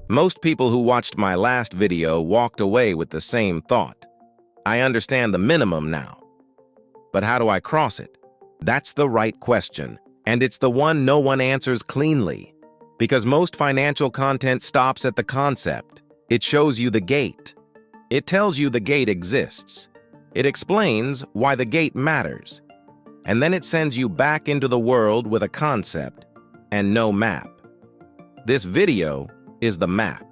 Most people who watched my last video walked away with the same thought. I understand the minimum now. But how do I cross it? That's the right question, and it's the one no one answers cleanly. Because most financial content stops at the concept. It shows you the gate. It tells you the gate exists. It explains why the gate matters. And then it sends you back into the world with a concept and no map. This video is the map.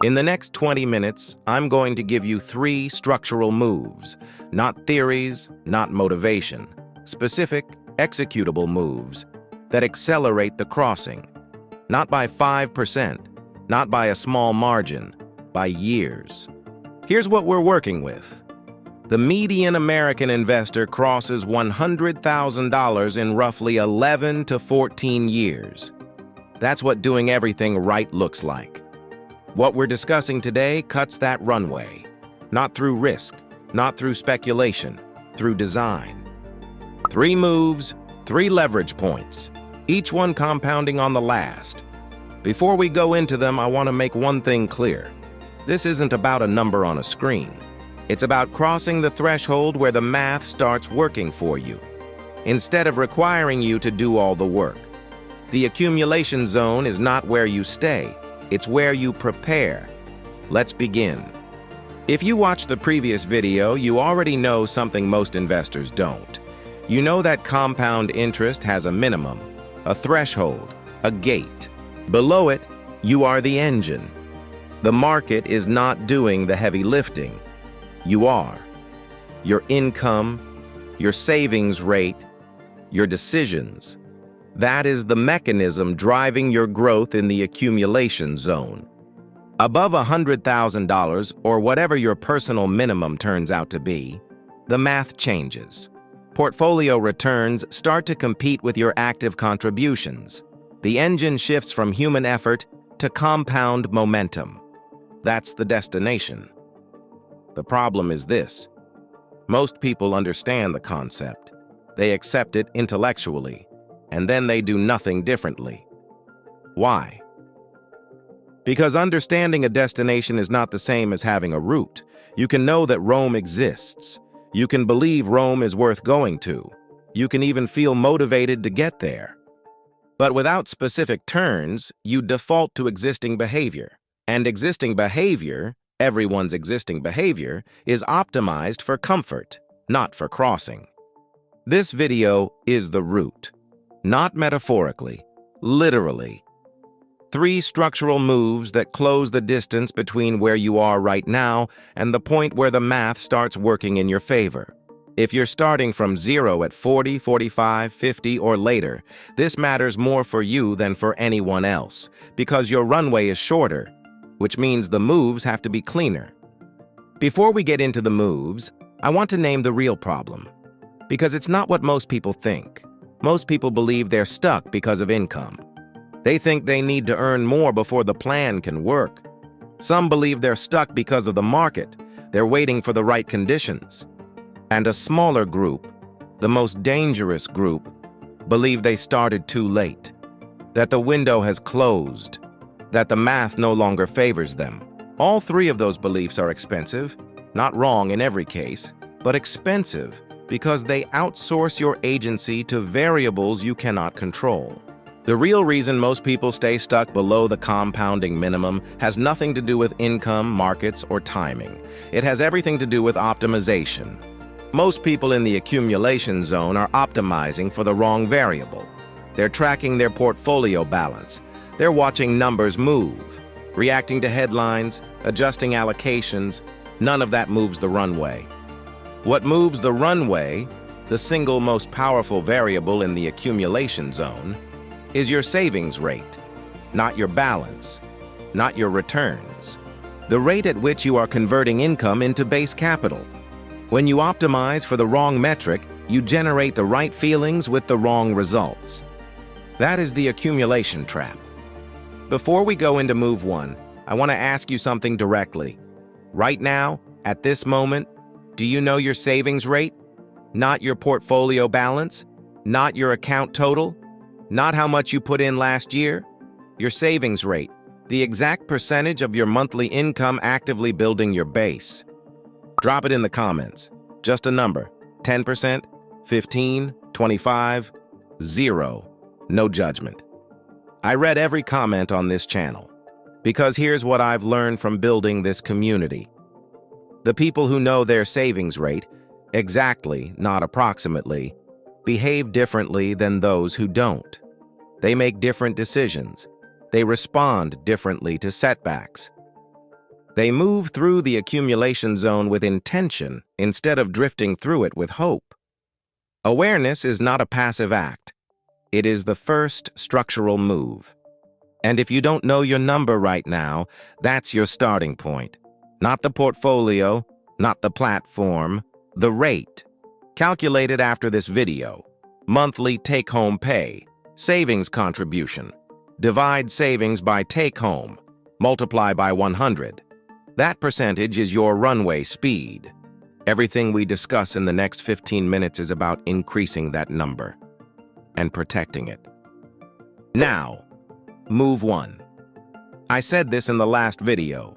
In the next 20 minutes, I'm going to give you 3 structural moves, not theories, not motivation, specific, executable moves that accelerate the crossing, not by 5%, not by a small margin, by years. Here's what we're working with. The median American investor crosses $100,000 in roughly 11 to 14 years. That's what doing everything right looks like. What we're discussing today cuts that runway. Not through risk, not through speculation, through design. 3 moves, 3 leverage points, each one compounding on the last. Before we go into them, I want to make one thing clear. This isn't about a number on a screen. It's about crossing the threshold where the math starts working for you, instead of requiring you to do all the work. The accumulation zone is not where you stay. It's where you prepare. Let's begin. If you watched the previous video, you already know something most investors don't. You know that compound interest has a minimum, a threshold, a gate. Below it, you are the engine. The market is not doing the heavy lifting. You are. Your income, your savings rate, your decisions. That is the mechanism driving your growth in the accumulation zone. Above $100,000, or whatever your personal minimum turns out to be, the math changes. Portfolio returns start to compete with your active contributions. The engine shifts from human effort to compound momentum. That's the destination. The problem is this. Most people understand the concept. They accept it intellectually, and then they do nothing differently. Why? Because understanding a destination is not the same as having a route. You can know that Rome exists. You can believe Rome is worth going to. You can even feel motivated to get there. But without specific turns, you default to existing behavior. And existing behavior, everyone's existing behavior, is optimized for comfort, not for crossing. This video is the route. Not metaphorically, literally. 3 structural moves that close the distance between where you are right now and the point where the math starts working in your favor. If you're starting from 0 at 40, 45, 50, or later, this matters more for you than for anyone else, because your runway is shorter, which means the moves have to be cleaner. Before we get into the moves, I want to name the real problem, because it's not what most people think. Most people believe they're stuck because of income. They think they need to earn more before the plan can work. Some believe they're stuck because of the market. They're waiting for the right conditions. And a smaller group, the most dangerous group, believe they started too late, that the window has closed, that the math no longer favors them. All 3 of those beliefs are expensive, not wrong in every case, but expensive because they outsource your agency to variables you cannot control. The real reason most people stay stuck below the compounding minimum has nothing to do with income, markets, or timing. It has everything to do with optimization. Most people in the accumulation zone are optimizing for the wrong variable. They're tracking their portfolio balance. They're watching numbers move, reacting to headlines, adjusting allocations. None of that moves the runway. What moves the runway, the single most powerful variable in the accumulation zone, is your savings rate, not your balance, not your returns. The rate at which you are converting income into base capital. When you optimize for the wrong metric, you generate the right feelings with the wrong results. That is the accumulation trap. Before we go into move 1, I want to ask you something directly. Right now, at this moment, do you know your savings rate? Not your portfolio balance? Not your account total? Not how much you put in last year? Your savings rate. The exact percentage of your monthly income actively building your base. Drop it in the comments. Just a number. 10%, 15, 25, 0. No judgment. I read every comment on this channel, because here's what I've learned from building this community. The people who know their savings rate, exactly, not approximately, behave differently than those who don't. They make different decisions. They respond differently to setbacks. They move through the accumulation zone with intention instead of drifting through it with hope. Awareness is not a passive act. It is the first structural move. And if you don't know your number right now, that's your starting point. Not the portfolio, not the platform, the rate. Calculated after this video. Monthly take-home pay, savings contribution. Divide savings by take-home, multiply by 100. That percentage is your runway speed. Everything we discuss in the next 15 minutes is about increasing that number and protecting it. Now, move 1. I said this in the last video.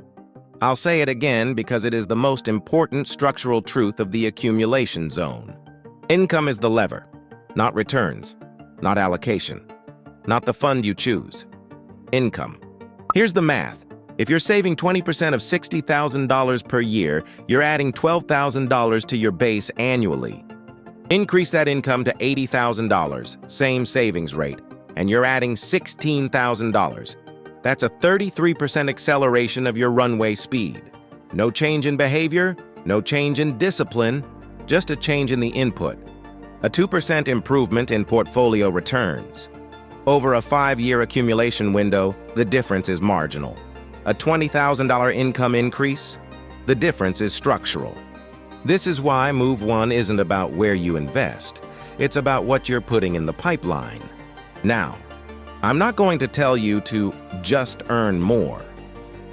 I'll say it again because it is the most important structural truth of the accumulation zone. Income is the lever, not returns, not allocation, not the fund you choose. Income. Here's the math. If you're saving 20% of $60,000 per year, you're adding $12,000 to your base annually. Increase that income to $80,000, same savings rate, and you're adding $16,000. That's a 33% acceleration of your runway speed. No change in behavior, no change in discipline, just a change in the input. A 2% improvement in portfolio returns. Over a 5-year accumulation window, the difference is marginal. A $20,000 income increase, the difference is structural. This is why Move 1 isn't about where you invest. It's about what you're putting in the pipeline. Now, I'm not going to tell you to just earn more.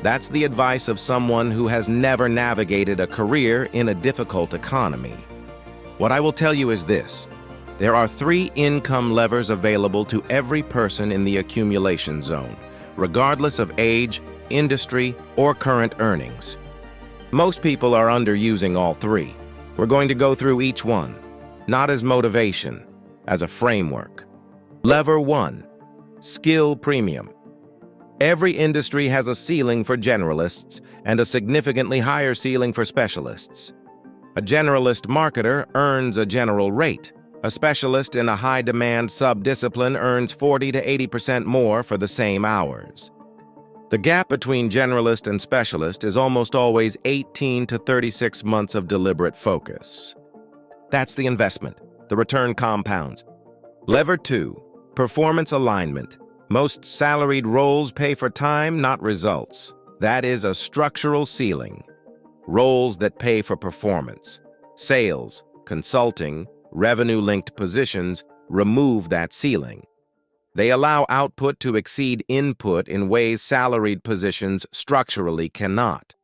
That's the advice of someone who has never navigated a career in a difficult economy. What I will tell you is this. There are 3 income levers available to every person in the accumulation zone, regardless of age, industry, or current earnings. Most people are underusing all 3. We're going to go through each one, not as motivation, as a framework. Lever 1, skill premium. Every industry has a ceiling for generalists and a significantly higher ceiling for specialists. A generalist marketer earns a general rate. A specialist in a high-demand sub-discipline earns 40 to 80% more for the same hours. The gap between generalist and specialist is almost always 18 to 36 months of deliberate focus. That's the investment. The return compounds. Lever 2, performance alignment. Most salaried roles pay for time, not results. That is a structural ceiling. Roles that pay for performance. Sales, consulting, revenue-linked positions remove that ceiling. They allow output to exceed input in ways salaried positions structurally cannot.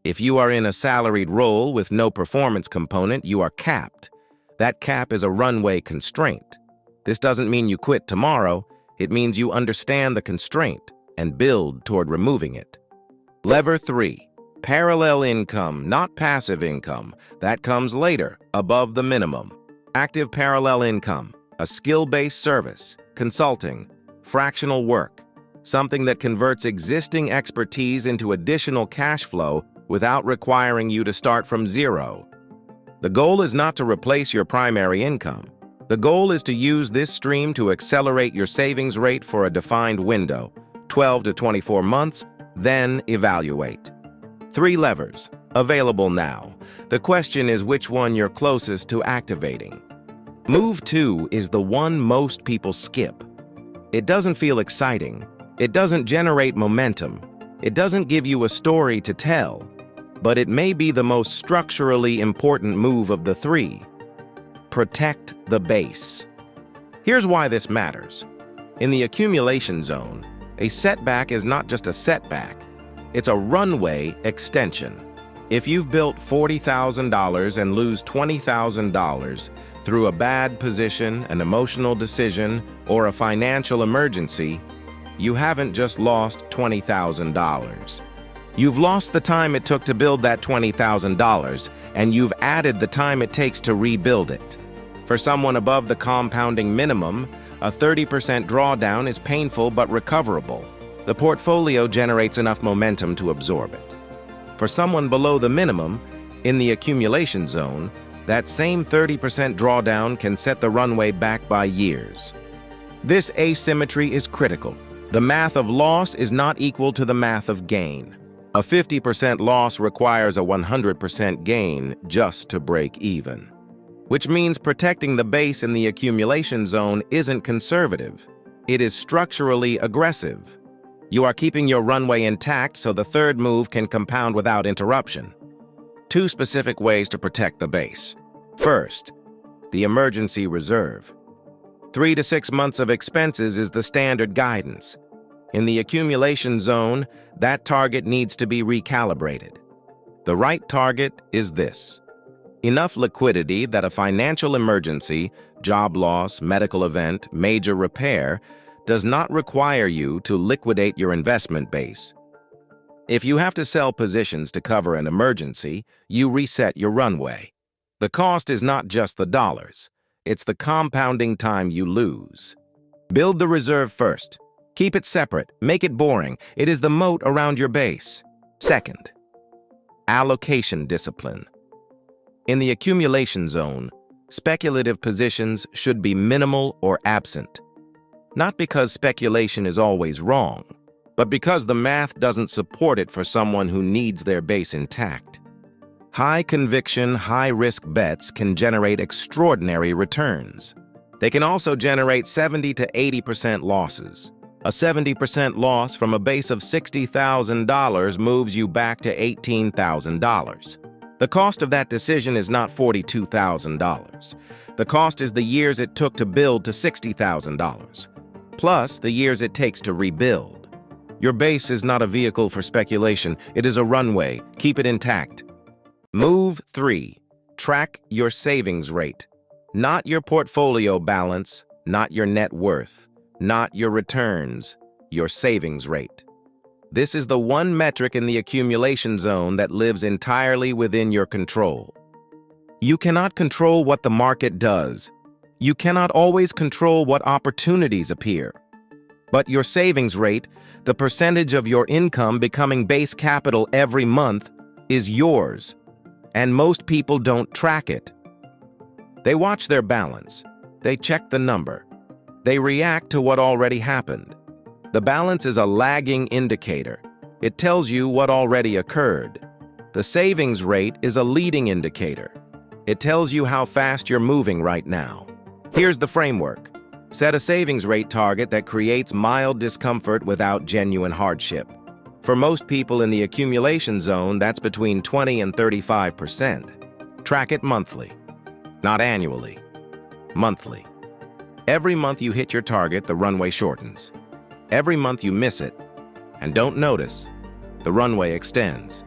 If you are in a salaried role with no performance component, you are capped. That cap is a runway constraint. This doesn't mean you quit tomorrow. It means you understand the constraint and build toward removing it. Lever 3, parallel income, not passive income. That comes later, above the minimum. Active parallel income, a skill-based service, consulting, fractional work, something that converts existing expertise into additional cash flow without requiring you to start from zero. The goal is not to replace your primary income. The goal is to use this stream to accelerate your savings rate for a defined window, 12 to 24 months, then evaluate. 3 levers, available now. The question is which one you're closest to activating. Move 2 is the one most people skip. It doesn't feel exciting. It doesn't generate momentum. It doesn't give you a story to tell. But it may be the most structurally important move of the 3. Protect the base. Here's why this matters. In the accumulation zone, a setback is not just a setback. It's a runway extension. If you've built $40,000 and lose $20,000 through a bad position, an emotional decision, or a financial emergency, you haven't just lost $20,000. You've lost the time it took to build that $20,000, and you've added the time it takes to rebuild it. For someone above the compounding minimum, a 30% drawdown is painful but recoverable. The portfolio generates enough momentum to absorb it. For someone below the minimum, in the accumulation zone, that same 30% drawdown can set the runway back by years. This asymmetry is critical. The math of loss is not equal to the math of gain. A 50% loss requires a 100% gain just to break even. Which means protecting the base in the accumulation zone isn't conservative. It is structurally aggressive. You are keeping your runway intact so the third move can compound without interruption. 2 specific ways to protect the base. First, the emergency reserve. 3 to 6 months of expenses is the standard guidance. In the accumulation zone, that target needs to be recalibrated. The right target is this: enough liquidity that a financial emergency, job loss, medical event, major repair, does not require you to liquidate your investment base. If you have to sell positions to cover an emergency, you reset your runway. The cost is not just the dollars, it's the compounding time you lose. Build the reserve first. Keep it separate, make it boring. It is the moat around your base. Second, allocation discipline. In the accumulation zone, speculative positions should be minimal or absent. Not because speculation is always wrong, but because the math doesn't support it for someone who needs their base intact. High-conviction, high-risk bets can generate extraordinary returns. They can also generate 70 to 80% losses. A 70% loss from a base of $60,000 moves you back to $18,000. The cost of that decision is not $42,000. The cost is the years it took to build to $60,000, plus the years it takes to rebuild. Your base is not a vehicle for speculation. It is a runway. Keep it intact. Move 3. Track your savings rate. Not your portfolio balance, not your net worth, not your returns, your savings rate. This is the one metric in the accumulation zone that lives entirely within your control. You cannot control what the market does. You cannot always control what opportunities appear. But your savings rate, the percentage of your income becoming base capital every month, is yours. And most people don't track it. They watch their balance. They check the number. They react to what already happened. The balance is a lagging indicator. It tells you what already occurred. The savings rate is a leading indicator. It tells you how fast you're moving right now. Here's the framework. Set a savings rate target that creates mild discomfort without genuine hardship. For most people in the accumulation zone, that's between 20 and 35%. Track it monthly, not annually. Monthly. Every month you hit your target, the runway shortens. Every month you miss it and don't notice, the runway extends.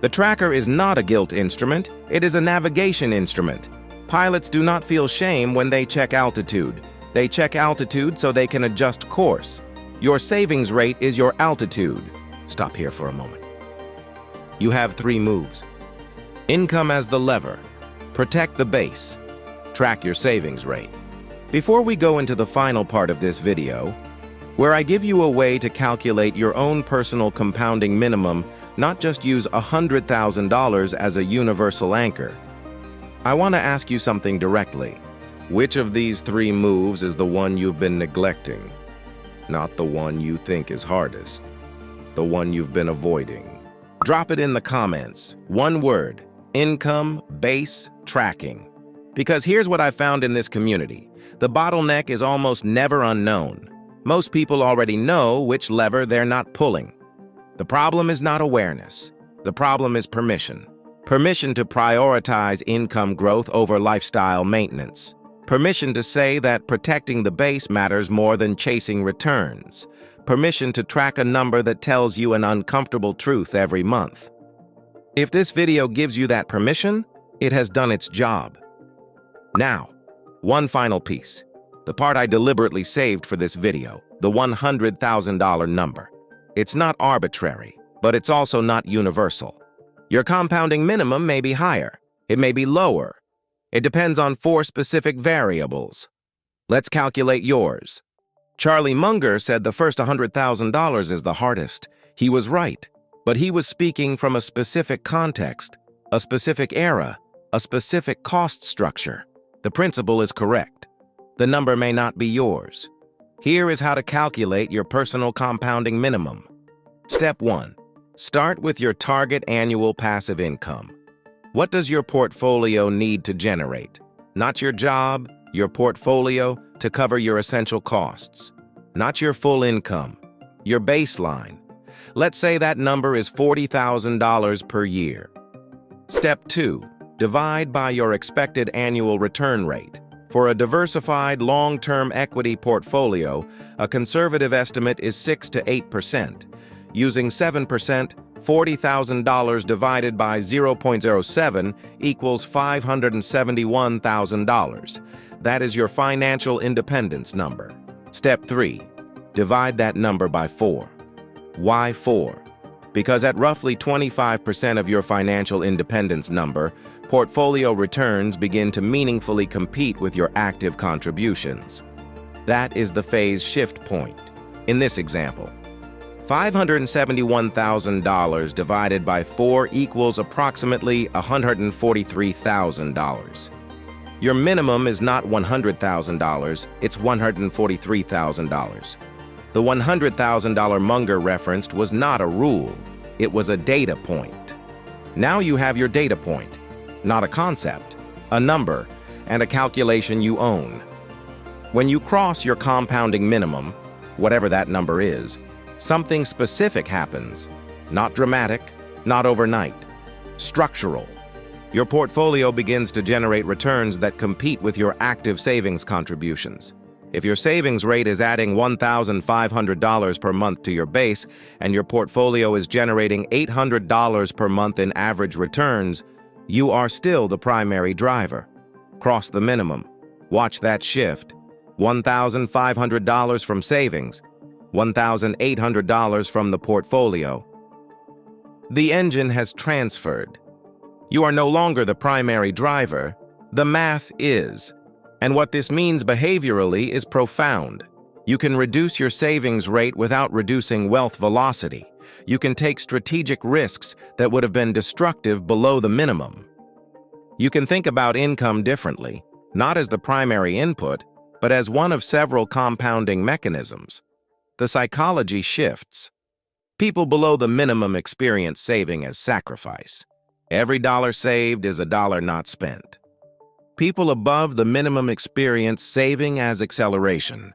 The tracker is not a guilt instrument, it is a navigation instrument. Pilots do not feel shame when they check altitude. They check altitude so they can adjust course. Your savings rate is your altitude. Stop here for a moment. You have 3 moves. Income as the lever. Protect the base. Track your savings rate. Before we go into the final part of this video, where I give you a way to calculate your own personal compounding minimum, not just use $100,000 as a universal anchor, I want to ask you something directly. Which of these 3 moves is the one you've been neglecting? Not the one you think is hardest. The one you've been avoiding. Drop it in the comments. One word: income, base, tracking. Because here's what I found in this community. The bottleneck is almost never unknown. Most people already know which lever they're not pulling. The problem is not awareness. The problem is permission. Permission to prioritize income growth over lifestyle maintenance. Permission to say that protecting the base matters more than chasing returns. Permission to track a number that tells you an uncomfortable truth every month. If this video gives you that permission, it has done its job. Now, one final piece, the part I deliberately saved for this video. the $100,000 number. It's not arbitrary, but it's also not universal. Your compounding minimum may be higher. It may be lower. It depends on 4 specific variables. Let's calculate yours. Charlie Munger said the first $100,000 is the hardest. He was right, but he was speaking from a specific context, a specific era, a specific cost structure. The principle is correct. The number may not be yours. Here is how to calculate your personal compounding minimum. Step 1. Start with your target annual passive income. What does your portfolio need to generate? Not your job, your portfolio to cover your essential costs. Not your full income, your baseline. Let's say that number is $40,000 per year. Step 2. Divide by your expected annual return rate. For a diversified long-term equity portfolio, a conservative estimate is 6 to 8%. Using 7%, $40,000 divided by 0.07 equals $571,000. That is your financial independence number. Step 3. Divide that number by 4. Why 4? Because at roughly 25% of your financial independence number, portfolio returns begin to meaningfully compete with your active contributions. That is the phase shift point. In this example, $571,000 divided by 4 equals approximately $143,000. Your minimum is not $100,000, it's $143,000. The $100,000 Munger referenced was not a rule, it was a data point. Now you have your data point, not a concept, a number, and a calculation you own. When you cross your compounding minimum, whatever that number is, something specific happens. Not dramatic, not overnight. Structural. Your portfolio begins to generate returns that compete with your active savings contributions. If your savings rate is adding $1,500 per month to your base and your portfolio is generating $800 per month in average returns, you are still the primary driver. Cross the minimum. Watch that shift. $1,500 from savings, $1,800 from the portfolio. The engine has transferred. You are no longer the primary driver. The math is. And what this means behaviorally is profound. You can reduce your savings rate without reducing wealth velocity. You can take strategic risks that would have been destructive below the minimum. You can think about income differently, not as the primary input, but as one of several compounding mechanisms. The psychology shifts. People below the minimum experience saving as sacrifice. Every dollar saved is a dollar not spent. People above the minimum experience saving as acceleration.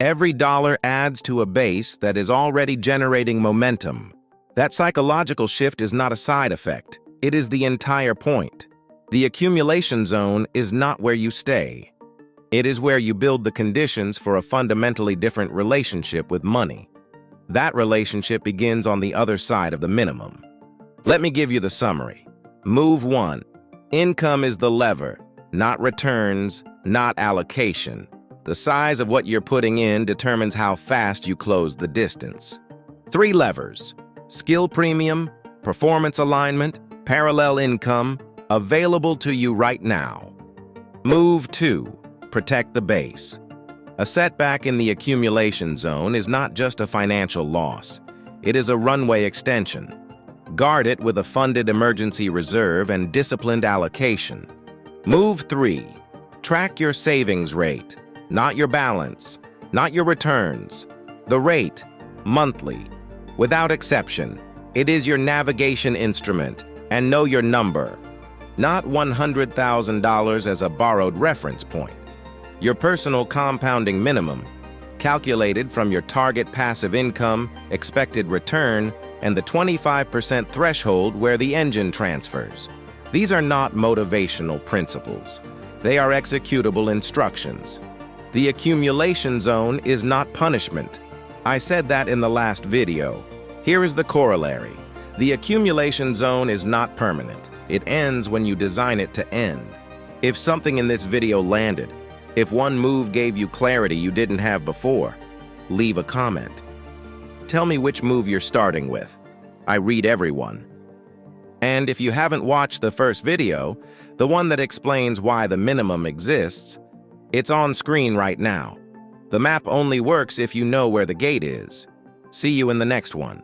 Every dollar adds to a base that is already generating momentum. That psychological shift is not a side effect. It is the entire point. The accumulation zone is not where you stay. It is where you build the conditions for a fundamentally different relationship with money. That relationship begins on the other side of the minimum. Let me give you the summary. Move 1. Income is the lever, not returns, not allocation. The size of what you're putting in determines how fast you close the distance. 3 levers: skill premium, performance alignment, parallel income, available to you right now. Move 2. Protect the base. A setback in the accumulation zone is not just a financial loss. It is a runway extension. Guard it with a funded emergency reserve and disciplined allocation. Move 3. Track your savings rate, not your balance, not your returns. The rate, monthly. Without exception, it is your navigation instrument, and know your number. Not $100,000 as a borrowed reference point. Your personal compounding minimum, calculated from your target passive income, expected return, and the 25% threshold where the engine transfers. These are not motivational principles. They are executable instructions. The accumulation zone is not punishment. I said that in the last video. Here is the corollary. The accumulation zone is not permanent. It ends when you design it to end. If something in this video landed, if one move gave you clarity you didn't have before, leave a comment. Tell me which move you're starting with. I read everyone. And if you haven't watched the first video, the one that explains why the minimum exists, it's on screen right now. The map only works if you know where the gate is. See you in the next one.